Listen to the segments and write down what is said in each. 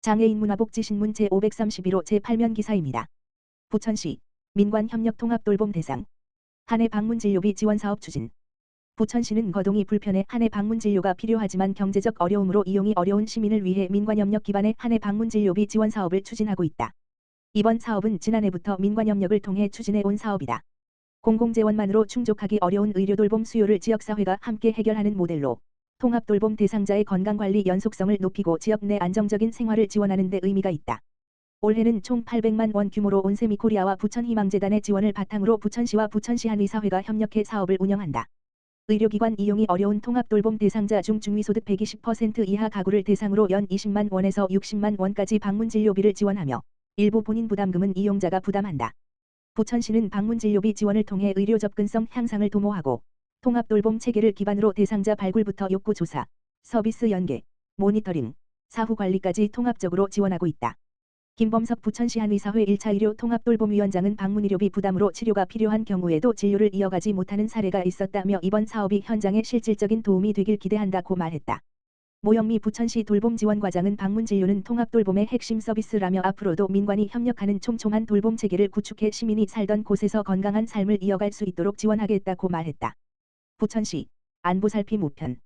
장애인 문화복지신문 제531호 제8면 기사입니다. 부천시 민관협력통합돌봄 대상 한 해 방문진료비 지원사업 추진. 부천시는 거동이 불편해 한 해 방문진료가 필요하지만 경제적 어려움으로 이용이 어려운 시민을 위해 민관협력 기반의 한 해 방문진료비 지원사업을 추진하고 있다. 이번 사업은 지난해부터 민관협력을 통해 추진해 온 사업이다. 공공재원만으로 충족하기 어려운 의료돌봄 수요를 지역사회가 함께 해결하는 모델로 통합돌봄 대상자의 건강관리 연속성을 높이고 지역 내 안정적인 생활을 지원하는 데 의미가 있다. 올해는 총 800만 원 규모로 온세미코리아와 부천희망재단의 지원을 바탕으로 부천시와 부천시 한의사회가 협력해 사업을 운영한다. 의료기관 이용이 어려운 통합돌봄 대상자 중 중위소득 120% 이하 가구를 대상으로 연 20만 원에서 60만 원까지 방문진료비를 지원하며 일부 본인 부담금은 이용자가 부담한다. 부천시는 방문진료비 지원을 통해 의료 접근성 향상을 도모하고 통합돌봄 체계를 기반으로 대상자 발굴부터 욕구조사, 서비스 연계, 모니터링, 사후관리까지 통합적으로 지원하고 있다. 김범석 부천시 한의사회 1차 의료 통합돌봄위원장은 방문의료비 부담으로 치료가 필요한 경우에도 진료를 이어가지 못하는 사례가 있었다며 이번 사업이 현장에 실질적인 도움이 되길 기대한다고 말했다. 모영미 부천시 돌봄지원과장은 방문진료는 통합돌봄의 핵심 서비스라며 앞으로도 민관이 협력하는 촘촘한 돌봄 체계를 구축해 시민이 살던 곳에서 건강한 삶을 이어갈 수 있도록 지원하겠다고 말했다. 부천시 안부살핌 우편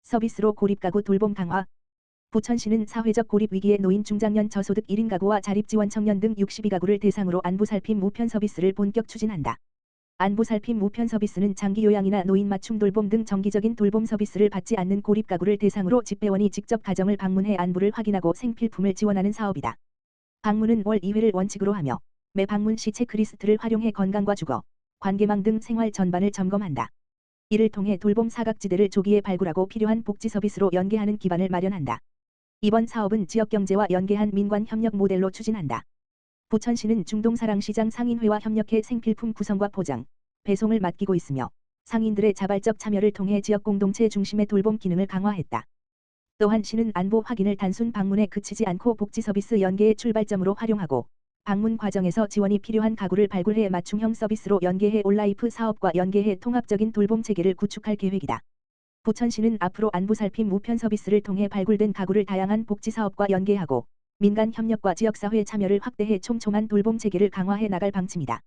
서비스로 고립가구 돌봄 강화. 부천시는 사회적 고립 위기에 놓인 중장년 저소득 1인 가구와 자립지원 청년 등 62가구를 대상으로 안부살핌 우편 서비스를 본격 추진한다. 안부살핌 우편 서비스는 장기요양이나 노인 맞춤 돌봄 등 정기적인 돌봄 서비스를 받지 않는 고립 가구를 대상으로 집배원이 직접 가정을 방문해 안부를 확인하고 생필품을 지원하는 사업이다. 방문은 월 2회를 원칙으로 하며 매 방문 시 체크리스트를 활용해 건강과 주거, 관계망 등 생활 전반을 점검한다. 이를 통해 돌봄 사각지대를 조기에 발굴하고 필요한 복지 서비스로 연계하는 기반을 마련한다. 이번 사업은 지역경제와 연계한 민관협력 모델로 추진한다. 부천시는 중동사랑시장 상인회와 협력해 생필품 구성과 포장, 배송을 맡기고 있으며 상인들의 자발적 참여를 통해 지역 공동체 중심의 돌봄 기능을 강화했다. 또한 시는 안부 확인을 단순 방문에 그치지 않고 복지 서비스 연계의 출발점으로 활용하고 방문 과정에서 지원이 필요한 가구를 발굴해 맞춤형 서비스로 연계해 온라이프 사업과 연계해 통합적인 돌봄 체계를 구축할 계획이다. 부천시는 앞으로 안부살핌 우편 서비스를 통해 발굴된 가구를 다양한 복지 사업과 연계하고 민간 협력과 지역사회 참여를 확대해 촘촘한 돌봄 체계를 강화해 나갈 방침이다.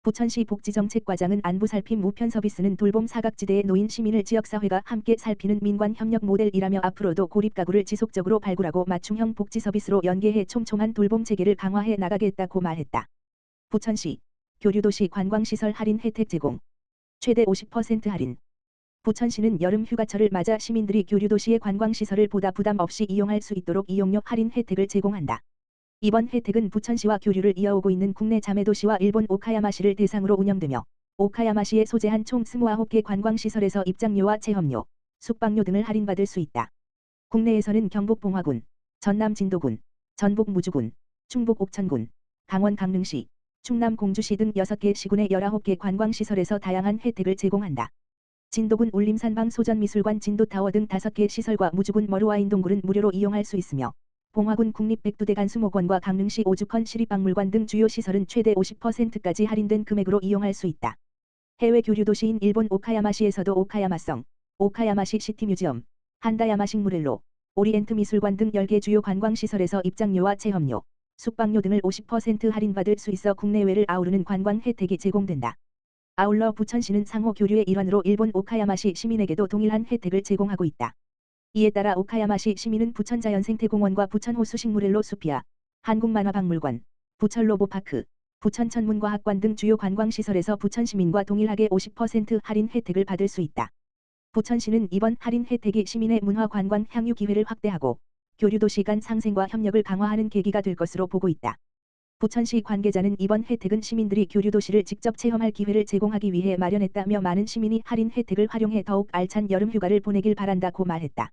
부천시 복지정책과장은 안부살핌 우편 서비스는 돌봄 사각지대에 놓인 시민을 지역사회가 함께 살피는 민관 협력 모델이라며 앞으로도 고립 가구를 지속적으로 발굴하고 맞춤형 복지 서비스로 연계해 촘촘한 돌봄 체계를 강화해 나가겠다고 말했다. 부천시 교류도시 관광시설 할인 혜택 제공. 최대 50% 할인. 부천시는 여름 휴가철을 맞아 시민들이 교류도시의 관광시설을 보다 부담 없이 이용할 수 있도록 이용료 할인 혜택을 제공한다. 이번 혜택은 부천시와 교류를 이어오고 있는 국내 자매도시와 일본 오카야마시를 대상으로 운영되며 오카야마시에 소재한 총 29개 관광시설에서 입장료와 체험료, 숙박료 등을 할인받을 수 있다. 국내에서는 경북 봉화군, 전남 진도군, 전북 무주군, 충북 옥천군, 강원 강릉시, 충남 공주시 등 6개 시군의 19개 관광시설에서 다양한 혜택을 제공한다. 진도군 울림산방 소전미술관 진도타워 등 5개 시설과 무주군 머루와 인동굴은 무료로 이용할 수 있으며 봉화군 국립백두대간 수목원과 강릉시 오죽헌 시립박물관 등 주요 시설은 최대 50%까지 할인된 금액으로 이용할 수 있다. 해외 교류도시인 일본 오카야마시에서도 오카야마성, 오카야마시 시티뮤지엄, 한다야마식 무렐로, 오리엔트 미술관 등 10개 주요 관광시설에서 입장료와 체험료, 숙박료 등을 50% 할인받을 수 있어 국내외를 아우르는 관광 혜택이 제공된다. 아울러 부천시는 상호 교류의 일환으로 일본 오카야마시 시민에게도 동일한 혜택을 제공하고 있다. 이에 따라 오카야마시 시민은 부천자연생태공원과 부천호수식물일로 수피아, 한국만화박물관, 부천로보파크, 부천천문과학관 등 주요 관광시설에서 부천시민과 동일하게 50% 할인 혜택을 받을 수 있다. 부천시는 이번 할인 혜택이 시민의 문화관광 향유 기회를 확대하고 교류도시 간 상생과 협력을 강화하는 계기가 될 것으로 보고 있다. 부천시 관계자는 이번 혜택은 시민들이 교류도시를 직접 체험할 기회를 제공하기 위해 마련했다며 많은 시민이 할인 혜택을 활용해 더욱 알찬 여름 휴가를 보내길 바란다고 말했다.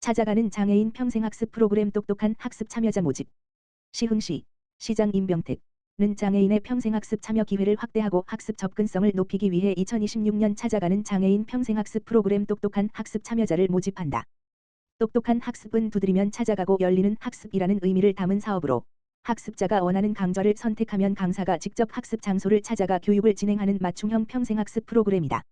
찾아가는 장애인 평생학습 프로그램 똑똑한 학습 참여자 모집. 시흥시 시장 임병택은 장애인의 평생학습 참여 기회를 확대하고 학습 접근성을 높이기 위해 2026년 찾아가는 장애인 평생학습 프로그램 똑똑한 학습 참여자를 모집한다. 똑똑한 학습은 두드리면 찾아가고 열리는 학습이라는 의미를 담은 사업으로 학습자가 원하는 강좌를 선택하면 강사가 직접 학습 장소를 찾아가 교육을 진행하는 맞춤형 평생학습 프로그램이다.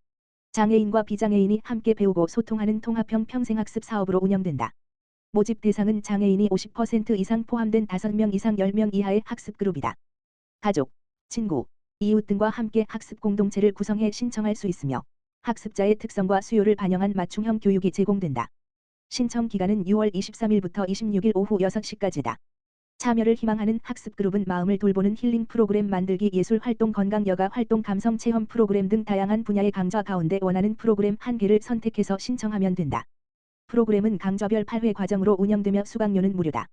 장애인과 비장애인이 함께 배우고 소통하는 통합형 평생학습 사업으로 운영된다. 모집 대상은 장애인이 50% 이상 포함된 5명 이상 10명 이하의 학습 그룹이다. 가족, 친구, 이웃 등과 함께 학습 공동체를 구성해 신청할 수 있으며 학습자의 특성과 수요를 반영한 맞춤형 교육이 제공된다. 신청 기간은 6월 23일부터 26일 오후 6시까지다. 참여를 희망하는 학습 그룹은 마음을 돌보는 힐링 프로그램 만들기, 예술 활동, 건강, 여가 활동, 감성 체험 프로그램 등 다양한 분야의 강좌 가운데 원하는 프로그램 한 개를 선택해서 신청하면 된다. 프로그램은 강좌별 8회 과정으로 운영되며 수강료는 무료다.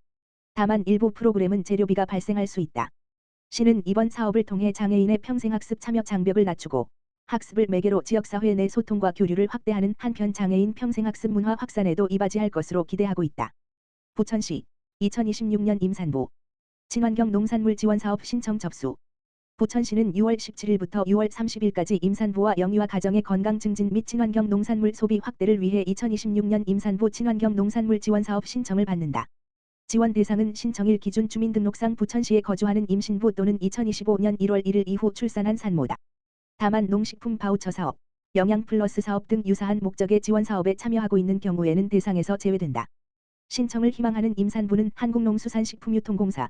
다만 일부 프로그램은 재료비가 발생할 수 있다. 시는 이번 사업을 통해 장애인의 평생학습 참여 장벽을 낮추고 학습을 매개로 지역사회 내 소통과 교류를 확대하는 한편 장애인 평생학습 문화 확산에도 이바지할 것으로 기대하고 있다. 부천시 2026년 임산부 친환경 농산물 지원사업 신청 접수. 부천시는 6월 17일부터 6월 30일까지 임산부와 영유아 가정의 건강 증진 및 친환경 농산물 소비 확대를 위해 2026년 임산부 친환경 농산물 지원사업 신청을 받는다. 지원 대상은 신청일 기준 주민등록상 부천시에 거주하는 임신부 또는 2025년 1월 1일 이후 출산한 산모다. 다만 농식품 바우처 사업, 영양 플러스 사업 등 유사한 목적의 지원 사업에 참여하고 있는 경우에는 대상에서 제외된다. 신청을 희망하는 임산부는 한국농수산식품유통공사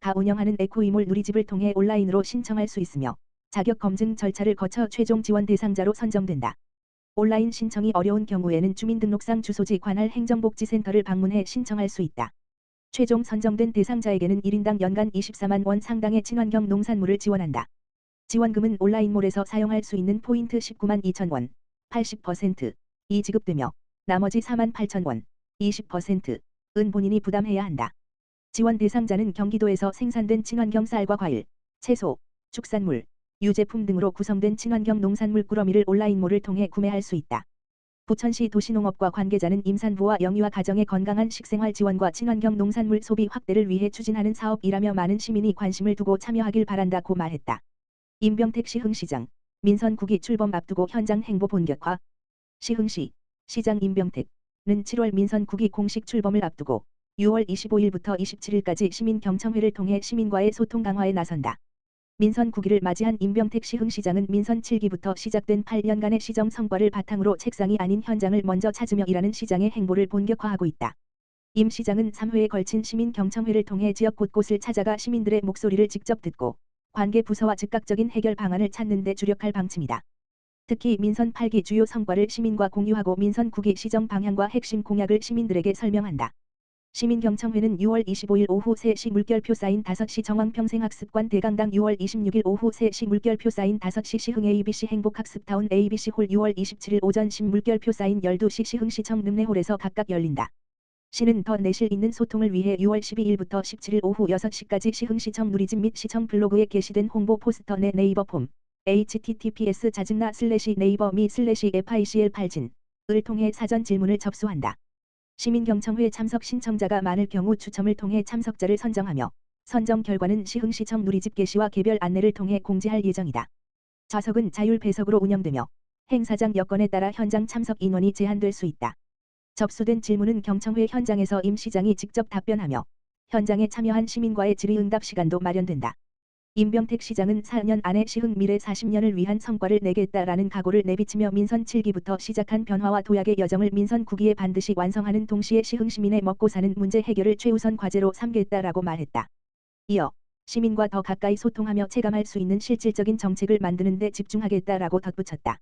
가 운영하는 에코이몰 누리집을 통해 온라인으로 신청할 수 있으며 자격 검증 절차를 거쳐 최종 지원 대상자로 선정된다. 온라인 신청이 어려운 경우에는 주민등록상 주소지 관할 행정복지센터를 방문해 신청할 수 있다. 최종 선정된 대상자에게는 1인당 연간 24만 원 상당의 친환경 농산물을 지원한다. 지원금은 온라인몰에서 사용할 수 있는 포인트 19만 2천 원, 80%이 지급되며 나머지 4만 8천 원, 20%은 본인이 부담해야 한다. 지원 대상자는 경기도에서 생산된 친환경 쌀과 과일, 채소, 축산물, 유제품 등으로 구성된 친환경 농산물 꾸러미를 온라인몰을 통해 구매할 수 있다. 부천시 도시농업과 관계자는 임산부와 영유아 가정의 건강한 식생활 지원과 친환경 농산물 소비 확대를 위해 추진하는 사업이라며 많은 시민이 관심을 두고 참여하길 바란다고 말했다. 임병택 시흥시장, 민선 9기 출범 앞두고 현장 행보 본격화. 시흥시, 시장 임병택은 7월 민선 9기 공식 출범을 앞두고 6월 25일부터 27일까지 시민경청회를 통해 시민과의 소통 강화에 나선다. 민선 9기를 맞이한 임병택 시흥시장은 민선 7기부터 시작된 8년간의 시정 성과를 바탕으로 책상이 아닌 현장을 먼저 찾으며 일하는 시장의 행보를 본격화하고 있다. 임 시장은 3회에 걸친 시민경청회를 통해 지역 곳곳을 찾아가 시민들의 목소리를 직접 듣고 관계 부서와 즉각적인 해결 방안을 찾는 데 주력할 방침이다. 특히 민선 8기 주요 성과를 시민과 공유하고 민선 9기 시정 방향과 핵심 공약을 시민들에게 설명한다. 시민경청회는 6월 25일 오후 3시 물결표 사인 5시 정황평생학습관 대강당 6월 26일 오후 3시 물결표 사인 5시 시흥 ABC 행복학습타운 ABC홀 6월 27일 오전 10 물결표 사인 12시 시흥시청 늠내홀에서 각각 열린다. 시는 더 내실 있는 소통을 위해 6월 12일부터 17일 오후 6시까지 시흥시청 누리집 및 시청 블로그에 게시된 홍보 포스터 내 네이버 폼 https://naver.me/ficl8진을 통해 사전 질문을 접수한다. 시민경청회 참석 신청자가 많을 경우 추첨을 통해 참석자를 선정하며 선정 결과는 시흥시청 누리집 게시와 개별 안내를 통해 공지할 예정이다. 좌석은 자율 배석으로 운영되며 행사장 여건에 따라 현장 참석 인원이 제한될 수 있다. 접수된 질문은 경청회 현장에서 임 시장이 직접 답변하며 현장에 참여한 시민과의 질의응답 시간도 마련된다. 임병택 시장은 4년 안에 시흥 미래 40년을 위한 성과를 내겠다라는 각오를 내비치며 민선 7기부터 시작한 변화와 도약의 여정을 민선 9기에 반드시 완성하는 동시에 시흥 시민의 먹고 사는 문제 해결을 최우선 과제로 삼겠다라고 말했다. 이어 시민과 더 가까이 소통하며 체감할 수 있는 실질적인 정책을 만드는 데 집중하겠다라고 덧붙였다.